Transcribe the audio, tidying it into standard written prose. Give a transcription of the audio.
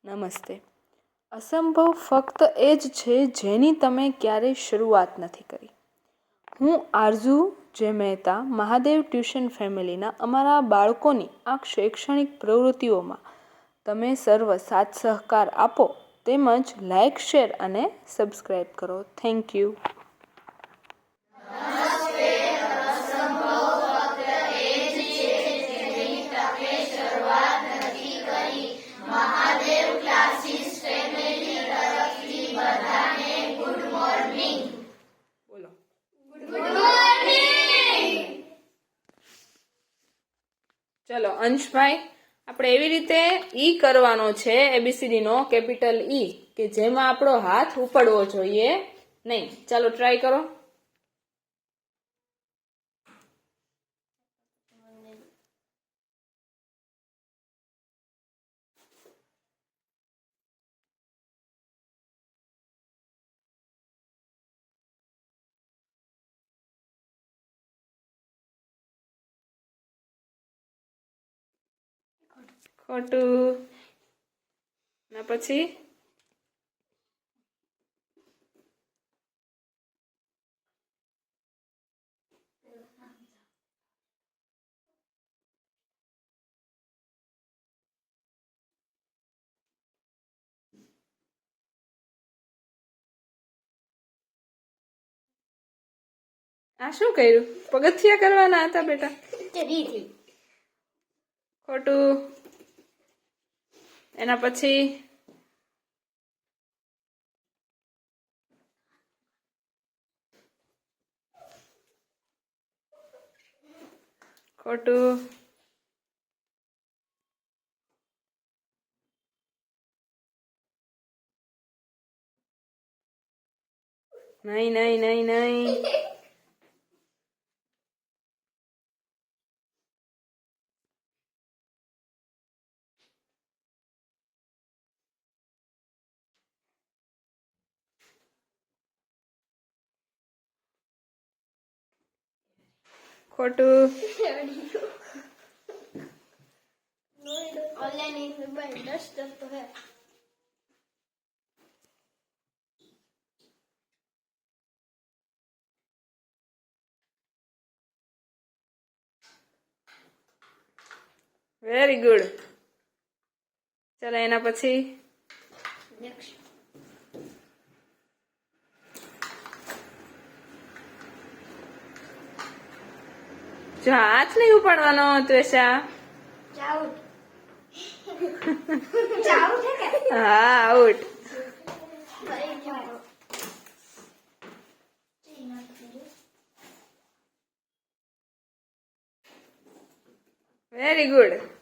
નમસ્તે. અસંભવ ફક્ત એ જ છે જેની તમે ક્યારેય શરૂઆત નથી કરી. હું આરઝુ જે મહેતા મહાદેવ ટ્યુશન ફેમિલીના અમારા બાળકોની આ શૈક્ષણિક પ્રવૃત્તિઓમાં તમે સર્વ સાથ સહકાર આપો તેમજ લાઇક, શેર અને સબસ્ક્રાઈબ કરો. Thank you. બોલો. ચલો અંશભાઈ, આપણે એવી રીતે ઈ કરવાનો છે એબીસીડી નો કેપિટલ ઈ કે જેમાં આપણો હાથ ઉપડવો જોઈએ નહીં. ચાલો ટ્રાય કરો. ખોટું. ના પછી આ શું કર્યું? પગથિયા કરવાના હતા બેટા. ખોટું. એના પછી ખોટું. નહીં નહીં નહીં નહીં. ખોટું. Very good. ચલો એના પછી જો હાથ નહીં ઉપાડવાનો ત્વેષા. હા, આઉટ. Very good.